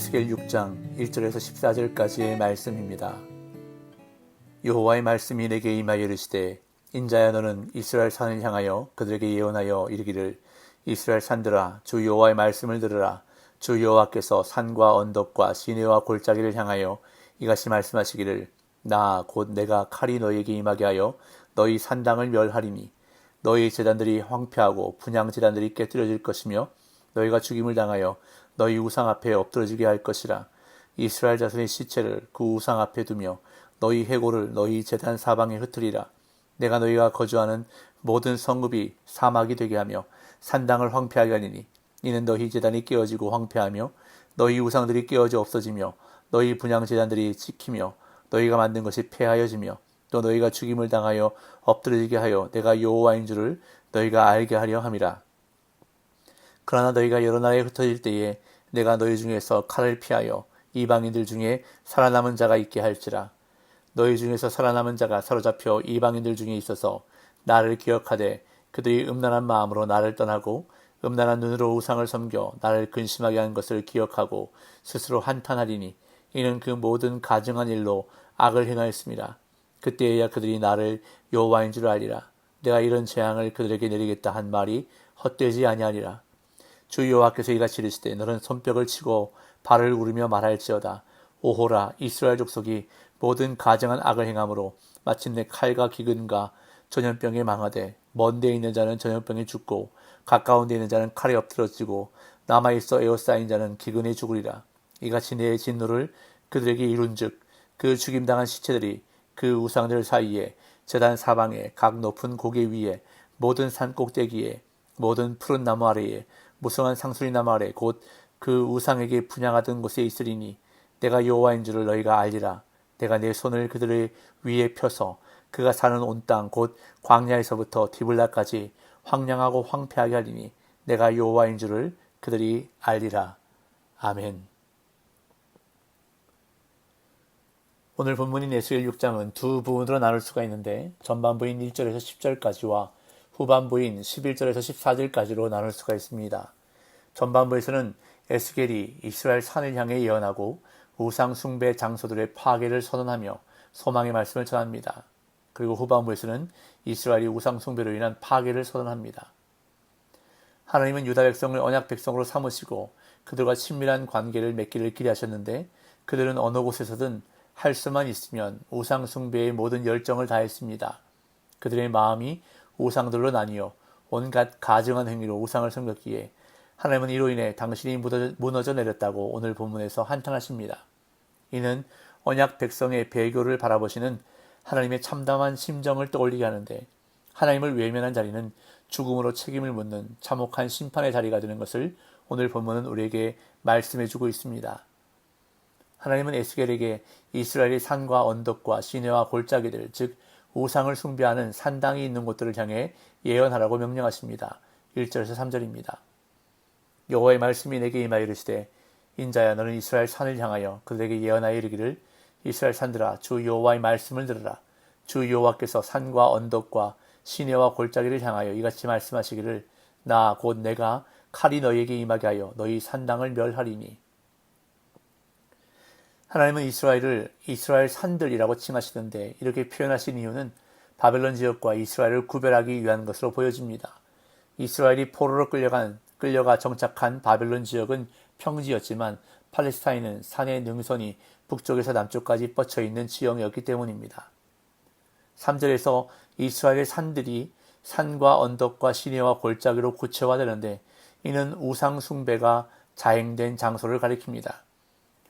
에스겔 6장 1절에서 14절까지의 말씀입니다. 여호와의 말씀이 내게 임하여 이르시되 인자야 너는 이스라엘 산을 향하여 그들에게 예언하여 이르기를 이스라엘 산들아 주 여호와의 말씀을 들으라. 주 여호와께서 산과 언덕과 시내와 골짜기를 향하여 이같이 말씀하시기를 나 곧 내가 칼이 너희에게 임하게 하여 너희 산당을 멸하리니 너희 제단들이 황폐하고 분향 제단들이 깨뜨려질 것이며 너희가 죽임을 당하여 너희 우상 앞에 엎드러지게 할 것이라. 이스라엘 자손의 시체를 그 우상 앞에 두며 너희 해골을 너희 제단 사방에 흩으리라. 내가 너희가 거주하는 모든 성읍이 사막이 되게 하며 산당을 황폐하게 하리니 이는 너희 제단이 깨어지고 황폐하며 너희 우상들이 깨어져 없어지며 너희 분향 제단들이 지키며 너희가 만든 것이 폐하여지며 또 너희가 죽임을 당하여 엎드러지게 하여 내가 여호와인 줄을 너희가 알게 하려 함이라. 그러나 너희가 여러 나라에 흩어질 때에 내가 너희 중에서 칼을 피하여 이방인들 중에 살아남은 자가 있게 할지라. 너희 중에서 살아남은 자가 사로잡혀 이방인들 중에 있어서 나를 기억하되 그들이 음란한 마음으로 나를 떠나고 음란한 눈으로 우상을 섬겨 나를 근심하게 한 것을 기억하고 스스로 한탄하리니 이는 그 모든 가증한 일로 악을 행하였습니다. 그때에야 그들이 나를 여호와인 줄 알리라. 내가 이런 재앙을 그들에게 내리겠다 한 말이 헛되지 아니하리라. 주 여호와께서 이같이 이르시되 너는 손뼉을 치고 발을 우르며 말할지어다. 오호라 이스라엘 족속이 모든 가증한 악을 행함으로 마침내 칼과 기근과 전염병에 망하되 먼 데 있는 자는 전염병에 죽고 가까운 데 있는 자는 칼에 엎드러지고 남아있어 에워싸인 자는 기근에 죽으리라. 이같이 내 진노를 그들에게 이룬즉 그 죽임당한 시체들이 그 우상들 사이에 제단 사방에 각 높은 고개 위에 모든 산 꼭대기에 모든 푸른 나무 아래에 무성한 상수리 나무 아래 곧 그 우상에게 분향하던 곳에 있으리니 내가 여호와인 줄을 너희가 알리라. 내가 내 손을 그들의 위에 펴서 그가 사는 온 땅 곧 광야에서부터 디블라까지 황량하고 황폐하게 하리니 내가 여호와인 줄을 그들이 알리라. 아멘. 오늘 본문인 에스겔 6장은 두 부분으로 나눌 수가 있는데 전반부인 1절에서 10절까지와 후반부인 11절에서 14절까지로 나눌 수가 있습니다. 전반부에서는 에스겔이 이스라엘 산을 향해 예언하고 우상 숭배 장소들의 파괴를 선언하며 소망의 말씀을 전합니다. 그리고 후반부에서는 이스라엘이 우상 숭배로 인한 파괴를 선언합니다. 하나님은 유다 백성을 언약 백성으로 삼으시고 그들과 친밀한 관계를 맺기를 기대하셨는데 그들은 어느 곳에서든 할 수만 있으면 우상 숭배의 모든 열정을 다했습니다. 그들의 마음이 우상들로 나뉘어 온갖 가증한 행위로 우상을 섬겼기에 하나님은 이로 인해 당신이 무너져 내렸다고 오늘 본문에서 한탄하십니다. 이는 언약 백성의 배교를 바라보시는 하나님의 참담한 심정을 떠올리게 하는데 하나님을 외면한 자리는 죽음으로 책임을 묻는 참혹한 심판의 자리가 되는 것을 오늘 본문은 우리에게 말씀해주고 있습니다. 하나님은 에스겔에게 이스라엘의 산과 언덕과 시내와 골짜기들 즉 우상을 숭배하는 산당이 있는 곳들을 향해 예언하라고 명령하십니다. 1절에서 3절입니다. 여호와의 말씀이 내게 임하여 이르시되 인자야 너는 이스라엘 산을 향하여 그들에게 예언하여 이르기를 이스라엘 산들아 주 여호와의 말씀을 들으라. 주 여호와께서 산과 언덕과 시내와 골짜기를 향하여 이같이 말씀하시기를 나 곧 내가 칼이 너희에게 임하게 하여 너희 산당을 멸하리니. 하나님은 이스라엘을 이스라엘 산들이라고 칭하시는데 이렇게 표현하신 이유는 바벨론 지역과 이스라엘을 구별하기 위한 것으로 보여집니다. 이스라엘이 포로로 끌려가 정착한 바벨론 지역은 평지였지만 팔레스타인은 산의 능선이 북쪽에서 남쪽까지 뻗쳐 있는 지형이었기 때문입니다. 3절에서 이스라엘의 산들이 산과 언덕과 시내와 골짜기로 구체화되는데 이는 우상 숭배가 자행된 장소를 가리킵니다.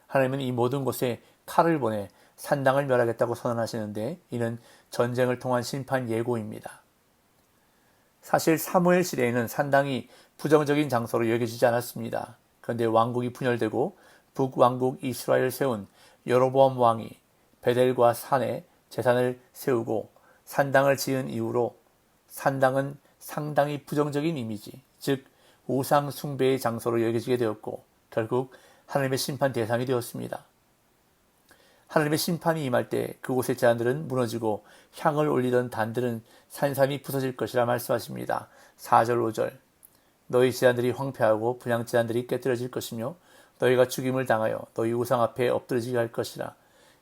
하나님은 이 모든 곳에 칼을 보내 산당을 멸하겠다고 선언하시는데 이는 전쟁을 통한 심판 예고입니다. 사실 사무엘 시대에는 산당이 부정적인 장소로 여겨지지 않았습니다. 그런데 왕국이 분열되고 북왕국 이스라엘을 세운 여로보암 왕이 베델과 산에 제단을 세우고 산당을 지은 이후로 산당은 상당히 부정적인 이미지, 즉 우상 숭배의 장소로 여겨지게 되었고 결국 하나님의 심판 대상이 되었습니다. 하나님의 심판이 임할 때 그곳의 제단들은 무너지고 향을 올리던 단들은 산산이 부서질 것이라 말씀하십니다. 4절 5절 너희 제단들이 황폐하고 분향 제단들이 깨뜨려질 것이며 너희가 죽임을 당하여 너희 우상 앞에 엎드러지게 할 것이라.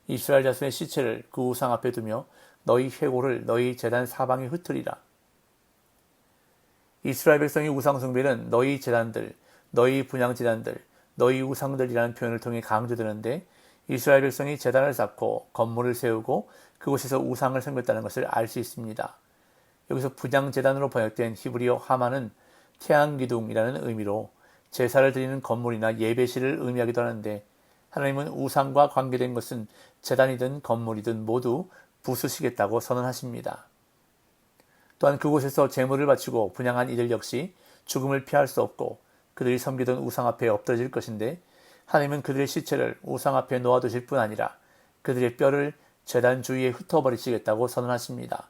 이스라엘 자손의 시체를 그 우상 앞에 두며 너희 회고를 너희 제단 사방에 흩으리라. 이스라엘 백성의 우상 숭배는 너희 제단들, 너희 분향 제단들, 너희 우상들이라는 표현을 통해 강조되는데, 이스라엘 백성이 제단을 쌓고 건물을 세우고 그곳에서 우상을 섬겼다는 것을 알 수 있습니다. 여기서 분향 제단으로 번역된 히브리어 하마는 태양기둥이라는 의미로 제사를 드리는 건물이나 예배실을 의미하기도 하는데, 하나님은 우상과 관계된 것은 제단이든 건물이든 모두 부수시겠다고 선언하십니다. 또한 그곳에서 제물을 바치고 분향한 이들 역시 죽음을 피할 수 없고 그들이 섬기던 우상 앞에 엎드러질 것인데, 하나님은 그들의 시체를 우상 앞에 놓아두실 뿐 아니라 그들의 뼈를 제단 주위에 흩어버리시겠다고 선언하십니다.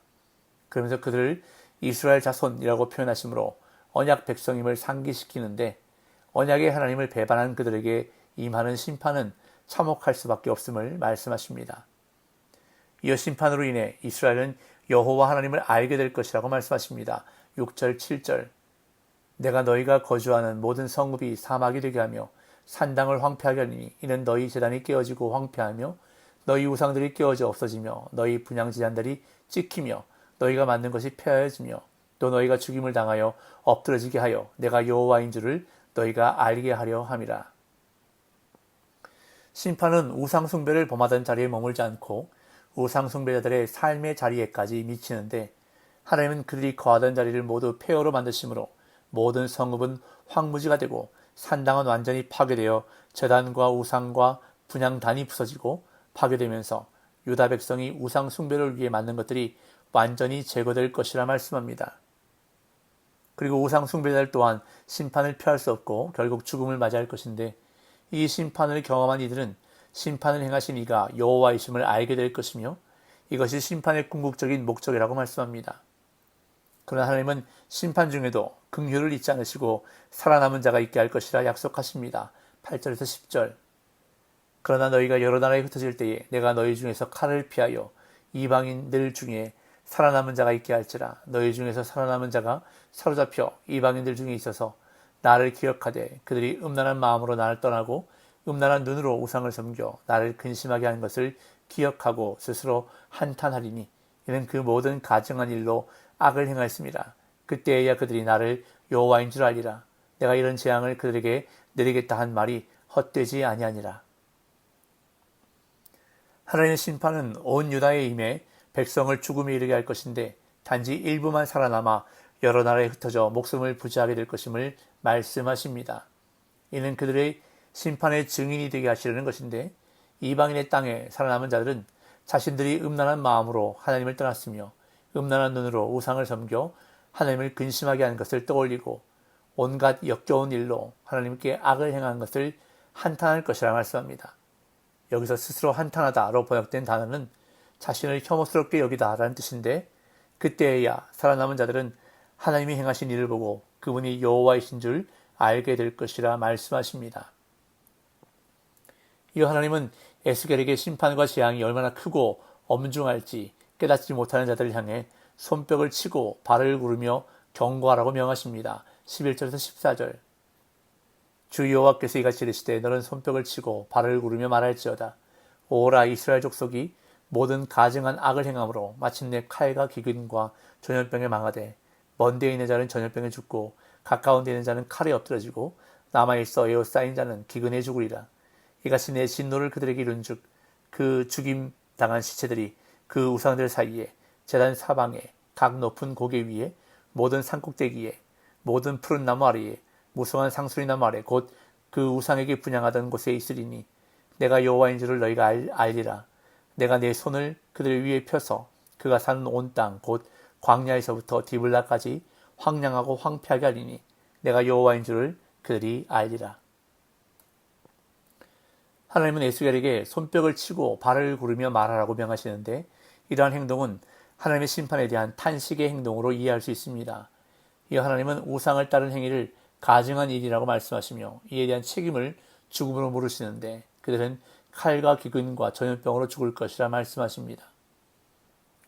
그러면서 그들을 이스라엘 자손이라고 표현하시므로 언약 백성임을 상기시키는데, 언약의 하나님을 배반한 그들에게 임하는 심판은 참혹할 수밖에 없음을 말씀하십니다. 이어 심판으로 인해 이스라엘은 여호와 하나님을 알게 될 것이라고 말씀하십니다. 6절 7절 내가 너희가 거주하는 모든 성읍이 사막이 되게 하며 산당을 황폐하게 하리니 이는 너희 제단이 깨어지고 황폐하며 너희 우상들이 깨어져 없어지며 너희 분향 제단들이 찍히며 너희가 만든 것이 폐하여지며 또 너희가 죽임을 당하여 엎드러지게 하여 내가 여호와인 줄을 너희가 알게 하려 함이라. 심판은 우상 숭배를 범하던 자리에 머물지 않고 우상 숭배자들의 삶의 자리에까지 미치는데, 하나님은 그들이 거하던 자리를 모두 폐허로 만드심으로 모든 성읍은 황무지가 되고 산당은 완전히 파괴되어 제단과 우상과 분향단이 부서지고 파괴되면서 유다 백성이 우상 숭배를 위해 만든 것들이 완전히 제거될 것이라 말씀합니다. 그리고 우상 숭배자들 또한 심판을 피할 수 없고 결국 죽음을 맞이할 것인데, 이 심판을 경험한 이들은 심판을 행하신 이가 여호와이심을 알게 될 것이며 이것이 심판의 궁극적인 목적이라고 말씀합니다. 그러나 하나님은 심판 중에도 긍휼을 잊지 않으시고 살아남은 자가 있게 할 것이라 약속하십니다. 8절에서 10절 그러나 너희가 여러 나라에 흩어질 때에 내가 너희 중에서 칼을 피하여 이방인들 중에 살아남은 자가 있게 할지라. 너희 중에서 살아남은 자가 사로잡혀 이방인들 중에 있어서 나를 기억하되 그들이 음란한 마음으로 나를 떠나고 음란한 눈으로 우상을 섬겨 나를 근심하게 하는 것을 기억하고 스스로 한탄하리니 이는 그 모든 가증한 일로 악을 행하였습니다. 그때에야 그들이 나를 여호와인 줄 알리라. 내가 이런 재앙을 그들에게 내리겠다 한 말이 헛되지 아니하니라. 하나님의 심판은 온 유다에 임해 백성을 죽음에 이르게 할 것인데, 단지 일부만 살아남아 여러 나라에 흩어져 목숨을 부지하게 될 것임을 말씀하십니다. 이는 그들의 심판의 증인이 되게 하시려는 것인데, 이방인의 땅에 살아남은 자들은 자신들이 음란한 마음으로 하나님을 떠났으며 음란한 눈으로 우상을 섬겨 하나님을 근심하게 하는 것을 떠올리고 온갖 역겨운 일로 하나님께 악을 행한 것을 한탄할 것이라 말씀합니다. 여기서 스스로 한탄하다로 번역된 단어는 자신을 혐오스럽게 여기다 라는 뜻인데, 그때에야 살아남은 자들은 하나님이 행하신 일을 보고 그분이 여호와이신 줄 알게 될 것이라 말씀하십니다. 이어 하나님은 에스겔에게 심판과 재앙이 얼마나 크고 엄중할지 깨닫지 못하는 자들을 향해 손뼉을 치고 발을 구르며 경고하라고 명하십니다. 11절에서 14절 주 여호와께서 이같이 이르시되 너는 손뼉을 치고 발을 구르며 말할지어다. 오라 이스라엘 족속이 모든 가증한 악을 행함으로 마침내 칼과 기근과 전염병에 망하되 먼 데에 있는 자는 전염병에 죽고 가까운 데 있는 자는 칼에 엎드러지고 남아있어 에워싸인 자는 기근에 죽으리라. 이같이 내 진노를 그들에게 이룬즉 그 죽임 당한 시체들이 그 우상들 사이에 제단 사방에 각 높은 고개 위에 모든 산꼭대기에 모든 푸른 나무 아래에 무성한 상수리 나무 아래 곧 그 우상에게 분향하던 곳에 있으리니 내가 여호와인 줄을 너희가 알리라. 내가 내 손을 그들 위에 펴서 그가 사는 온 땅 곧 광야에서부터 디블라까지 황량하고 황폐하게 하리니 내가 여호와인 줄을 그들이 알리라. 하나님은 에스겔에게 손뼉을 치고 발을 구르며 말하라고 명하시는데, 이러한 행동은 하나님의 심판에 대한 탄식의 행동으로 이해할 수 있습니다. 이어 하나님은 우상을 따른 행위를 가증한 일이라고 말씀하시며 이에 대한 책임을 죽음으로 물으시는데, 그들은 칼과 기근과 전염병으로 죽을 것이라 말씀하십니다.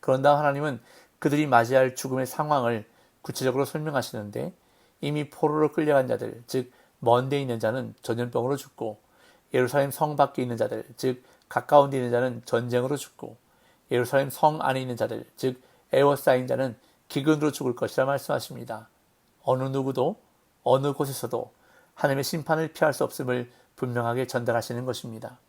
그런 다음 하나님은 그들이 맞이할 죽음의 상황을 구체적으로 설명하시는데, 이미 포로로 끌려간 자들, 즉 먼 데 있는 자는 전염병으로 죽고 예루살렘 성 밖에 있는 자들, 즉 가까운 데 있는 자는 전쟁으로 죽고 예루살렘 성 안에 있는 자들, 즉 애워싸인 자는 기근으로 죽을 것이라 말씀하십니다. 어느 누구도 어느 곳에서도 하나님의 심판을 피할 수 없음을 분명하게 전달하시는 것입니다.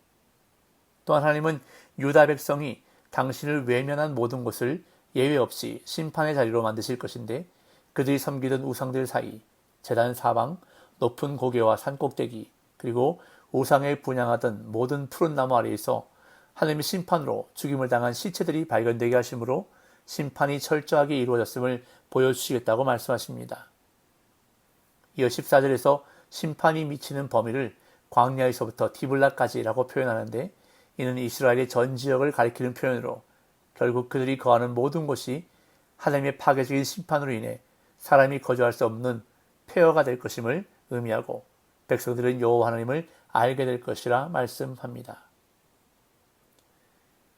또한 하나님은 유다 백성이 당신을 외면한 모든 곳을 예외 없이 심판의 자리로 만드실 것인데 그들이 섬기던 우상들 사이, 제단 사방, 높은 고개와 산꼭대기, 그리고 우상에 분향하던 모든 푸른 나무 아래에서 하나님의 심판으로 죽임을 당한 시체들이 발견되게 하심으로 심판이 철저하게 이루어졌음을 보여주시겠다고 말씀하십니다. 이어 14절에서 심판이 미치는 범위를 광야에서부터 디블라까지라고 표현하는데 이는 이스라엘의 전 지역을 가리키는 표현으로 결국 그들이 거하는 모든 곳이 하나님의 파괴적인 심판으로 인해 사람이 거주할 수 없는 폐허가 될 것임을 의미하고 백성들은 여호와 하나님을 알게 될 것이라 말씀합니다.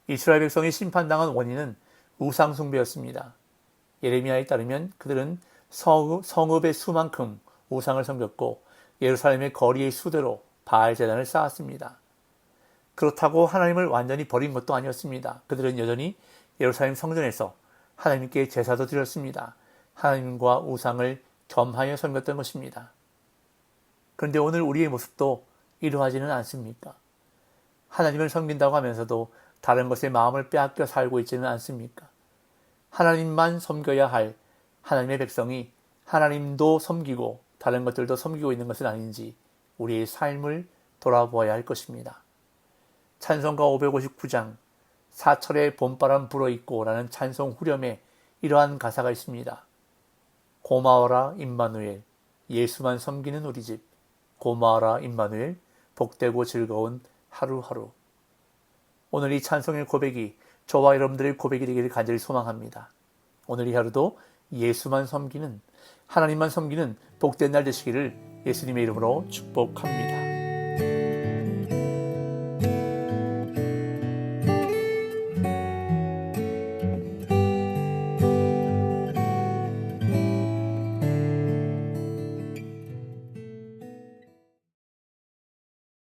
이스라엘 백성이 심판당한 원인은 우상 숭배였습니다. 예레미야에 따르면 그들은 성읍의 수만큼 우상을 섬겼고 예루살렘의 거리의 수대로 바알 제단을 쌓았습니다. 그렇다고 하나님을 완전히 버린 것도 아니었습니다. 그들은 여전히 예루살렘 성전에서 하나님께 제사도 드렸습니다. 하나님과 우상을 겸하여 섬겼던 것입니다. 그런데 오늘 우리의 모습도 이러하지는 않습니까? 하나님을 섬긴다고 하면서도 다른 것에 마음을 빼앗겨 살고 있지는 않습니까? 하나님만 섬겨야 할 하나님의 백성이 하나님도 섬기고 다른 것들도 섬기고 있는 것은 아닌지 우리의 삶을 돌아보아야 할 것입니다. 찬송가 559장 사철에 봄바람 불어있고 라는 찬송 후렴에 이러한 가사가 있습니다. 고마워라 임마누엘, 예수만 섬기는 우리 집. 고마워라 임마누엘, 복되고 즐거운 하루하루. 오늘 이 찬송의 고백이 저와 여러분들의 고백이 되기를 간절히 소망합니다. 오늘 이 하루도 예수만 섬기는, 하나님만 섬기는 복된 날 되시기를 예수님의 이름으로 축복합니다.